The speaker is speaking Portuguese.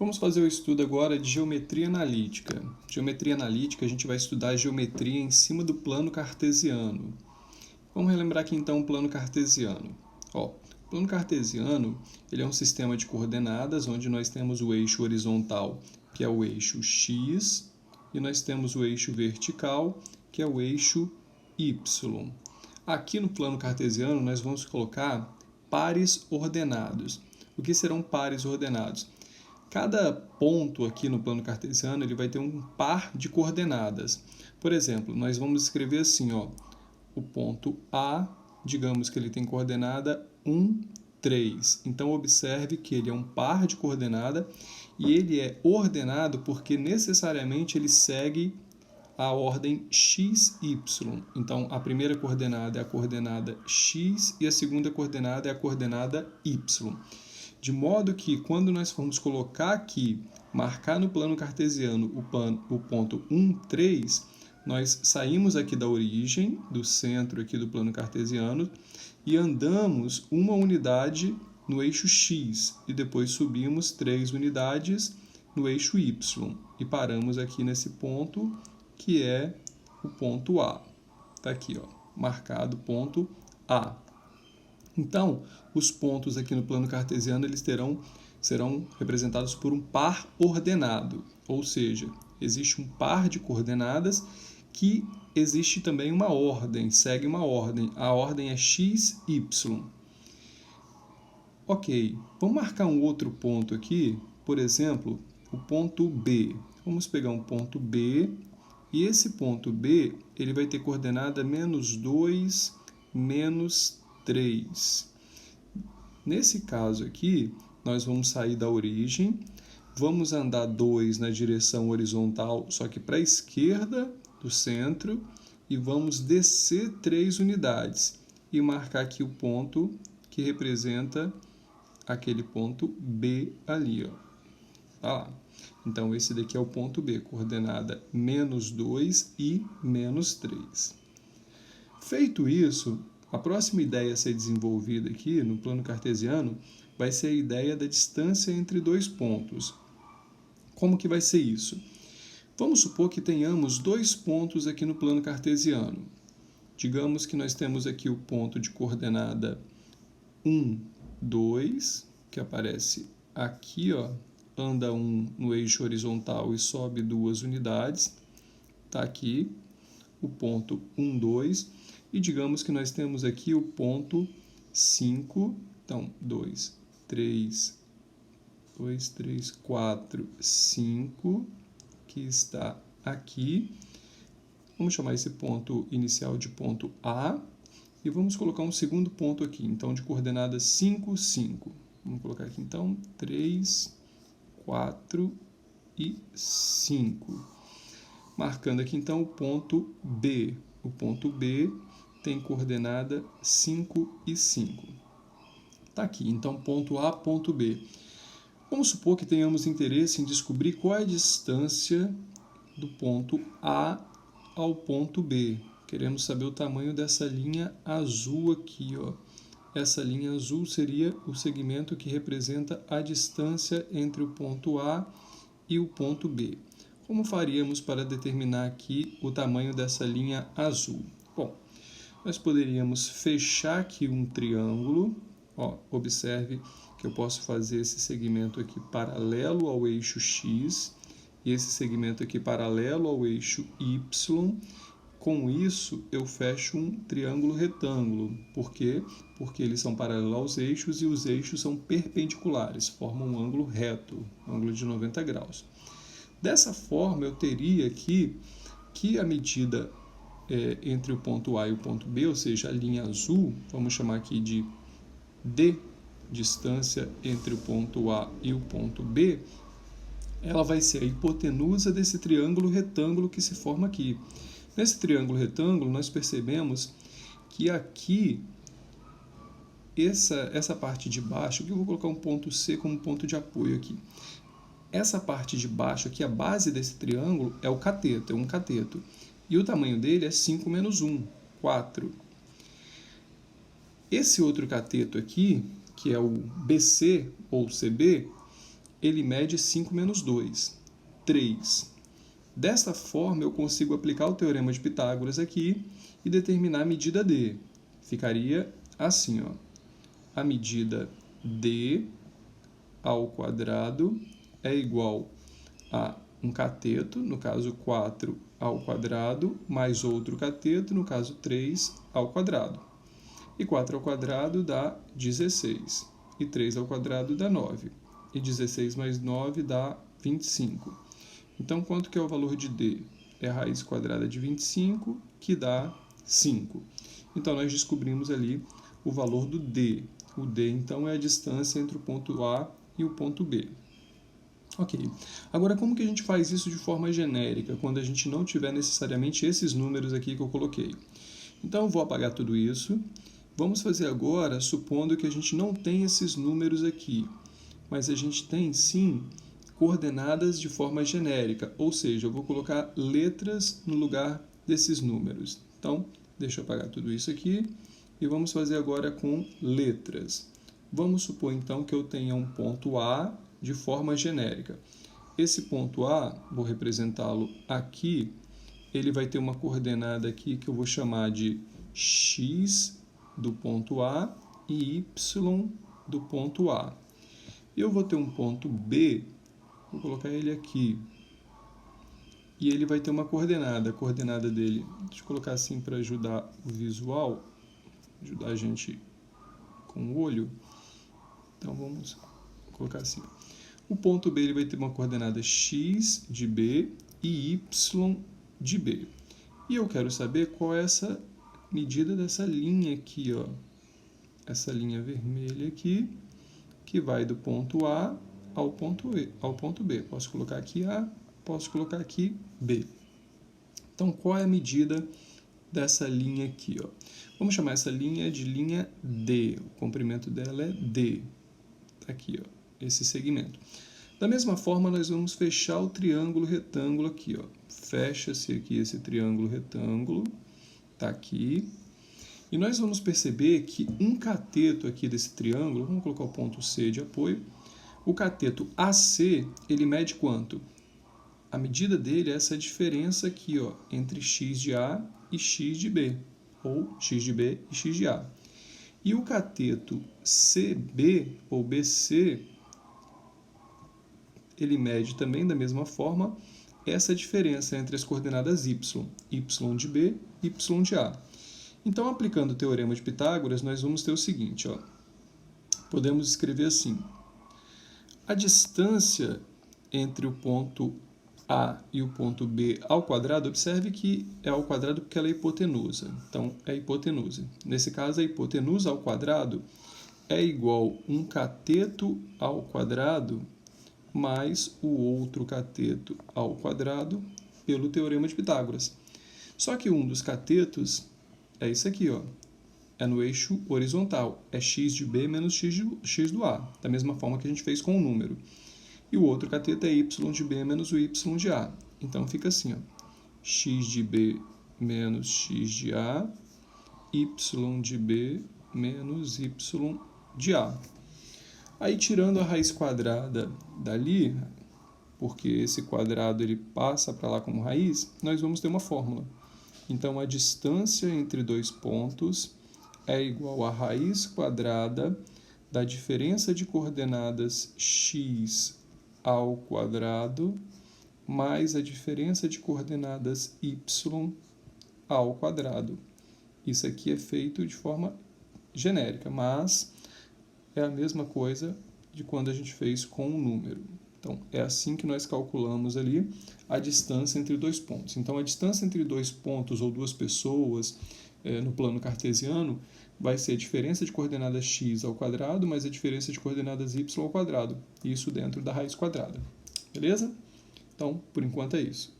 Vamos fazer o estudo agora de geometria analítica. Geometria analítica, a gente vai estudar a geometria em cima do plano cartesiano. Vamos relembrar aqui então o plano cartesiano. O plano cartesiano ele é um sistema de coordenadas onde nós temos o eixo horizontal, que é o eixo x, e nós temos o eixo vertical, que é o eixo y. Aqui no plano cartesiano nós vamos colocar pares ordenados. O que serão pares ordenados? Cada ponto aqui no plano cartesiano ele vai ter um par de coordenadas. Por exemplo, nós vamos escrever assim, o ponto A, digamos que ele tem coordenada 1, 3. Então, observe que ele é um par de coordenada e ele é ordenado porque necessariamente ele segue a ordem x, y. Então, a primeira coordenada é a coordenada x e a segunda coordenada é a coordenada y. De modo que, quando nós formos colocar aqui, marcar no plano cartesiano o ponto 1, 3, nós saímos aqui da origem, do centro aqui do plano cartesiano, e andamos uma unidade no eixo x, e depois subimos 3 unidades no eixo y, e paramos aqui nesse ponto, que é o ponto A. Está aqui, marcado ponto A. Então, os pontos aqui no plano cartesiano eles serão representados por um par ordenado, ou seja, existe um par de coordenadas que existe também uma ordem, segue uma ordem. A ordem é x, y. Ok, vamos marcar um outro ponto aqui, por exemplo, o ponto B. Vamos pegar um ponto B, e esse ponto B ele vai ter coordenada -2, -3. Nesse caso aqui, nós vamos sair da origem, vamos andar 2 na direção horizontal, só que para a esquerda do centro, e vamos descer 3 unidades e marcar aqui o ponto que representa aquele ponto B ali. Tá lá. Então, esse daqui é o ponto B, coordenada -2 e -3. Feito isso, a próxima ideia a ser desenvolvida aqui no plano cartesiano vai ser a ideia da distância entre dois pontos. Como que vai ser isso? Vamos supor que tenhamos dois pontos aqui no plano cartesiano. Digamos que nós temos aqui o ponto de coordenada 1, 2, que aparece aqui, anda 1 no eixo horizontal e sobe 2 unidades. Está aqui o ponto 1, 2. E digamos que nós temos aqui o ponto 5, então 2, 3, 4, 5, que está aqui. Vamos chamar esse ponto inicial de ponto A e vamos colocar um segundo ponto aqui, então de coordenada 5, 5. Vamos colocar aqui então 3, 4 e 5. Marcando aqui então o ponto B. O ponto B tem coordenada 5 e 5. Está aqui, então ponto A, ponto B. Vamos supor que tenhamos interesse em descobrir qual é a distância do ponto A ao ponto B. Queremos saber o tamanho dessa linha azul aqui. Essa linha azul seria o segmento que representa a distância entre o ponto A e o ponto B. Como faríamos para determinar aqui o tamanho dessa linha azul? Bom, nós poderíamos fechar aqui um triângulo. Observe que eu posso fazer esse segmento aqui paralelo ao eixo X e esse segmento aqui paralelo ao eixo Y. Com isso, eu fecho um triângulo retângulo. Por quê? Porque eles são paralelos aos eixos e os eixos são perpendiculares, formam um ângulo reto, um ângulo de 90 graus. Dessa forma, eu teria aqui que a medida entre o ponto A e o ponto B, ou seja, a linha azul, vamos chamar aqui de D, distância entre o ponto A e o ponto B, ela vai ser a hipotenusa desse triângulo retângulo que se forma aqui. Nesse triângulo retângulo, nós percebemos que aqui, essa parte de baixo, aqui eu vou colocar um ponto C como ponto de apoio aqui. Essa parte de baixo aqui, a base desse triângulo, é o cateto, é um cateto. E o tamanho dele é 5 menos 1, 4. Esse outro cateto aqui, que é o BC ou CB, ele mede 5 menos 2, 3. Desta forma, eu consigo aplicar o teorema de Pitágoras aqui e determinar a medida D. Ficaria assim, ó. A medida D ao quadrado é igual a um cateto, no caso 4 ao quadrado, mais outro cateto, no caso 3 ao quadrado. E 4 ao quadrado dá 16. E 3 ao quadrado dá 9. E 16 mais 9 dá 25. Então, quanto que é o valor de D? É a raiz quadrada de 25, que dá 5. Então, nós descobrimos ali o valor do D. O D, então, é a distância entre o ponto A e o ponto B. Ok. Agora, como que a gente faz isso de forma genérica, quando a gente não tiver necessariamente esses números aqui que eu coloquei? Então, eu vou apagar tudo isso. Vamos fazer agora, supondo que a gente não tem esses números aqui, mas a gente tem, sim, coordenadas de forma genérica, ou seja, eu vou colocar letras no lugar desses números. Então, deixa eu apagar tudo isso aqui e vamos fazer agora com letras. Vamos supor, então, que eu tenha um ponto A de forma genérica. Esse ponto A, vou representá-lo aqui, ele vai ter uma coordenada aqui que eu vou chamar de x do ponto A e y do ponto A. Eu vou ter um ponto B, vou colocar ele aqui, e ele vai ter uma coordenada. A coordenada dele, deixa eu colocar assim para ajudar o visual, ajudar a gente com o olho. Então vamos colocar assim. O ponto B ele vai ter uma coordenada x de B e y de B. E eu quero saber qual é essa medida dessa linha aqui, ó. Essa linha vermelha aqui, que vai do ponto A ao ponto B. Posso colocar aqui A, posso colocar aqui B. Então, qual é a medida dessa linha aqui, ó? Vamos chamar essa linha de linha D. O comprimento dela é D. Aqui, ó, esse segmento. Da mesma forma, nós vamos fechar o triângulo retângulo aqui, ó. Fecha-se aqui esse triângulo retângulo, tá aqui. E nós vamos perceber que um cateto aqui desse triângulo, vamos colocar o ponto C de apoio, o cateto AC, ele mede quanto? A medida dele é essa diferença aqui, ó, entre x de A e x de B, ou x de B e x de A. E o cateto CB, ou BC, ele mede também da mesma forma essa diferença entre as coordenadas y, y de B e y de A. Então, aplicando o teorema de Pitágoras, nós vamos ter o seguinte, ó. Podemos escrever assim: a distância entre o ponto A e o ponto B ao quadrado, observe que é ao quadrado porque ela é hipotenusa. Então, é hipotenusa. Nesse caso, a hipotenusa ao quadrado é igual a um cateto ao quadrado mais o outro cateto ao quadrado pelo teorema de Pitágoras. Só que um dos catetos é isso aqui, ó. É no eixo horizontal. É x de B menos x do A. Da mesma forma que a gente fez com o número. E o outro cateto é y de B menos o y de A. Então, fica assim, ó. X de B menos x de A. Y de B menos y de A. Aí, tirando a raiz quadrada dali, porque esse quadrado ele passa para lá como raiz, nós vamos ter uma fórmula. Então, a distância entre dois pontos é igual a raiz quadrada da diferença de coordenadas x ao quadrado mais a diferença de coordenadas y ao quadrado. Isso aqui é feito de forma genérica, mas é a mesma coisa de quando a gente fez com o número. Então, é assim que nós calculamos ali a distância entre dois pontos. Então, a distância entre dois pontos ou duas pessoas no plano cartesiano vai ser a diferença de coordenadas x ao quadrado mais a diferença de coordenadas y ao quadrado. Isso dentro da raiz quadrada. Beleza? Então, por enquanto é isso.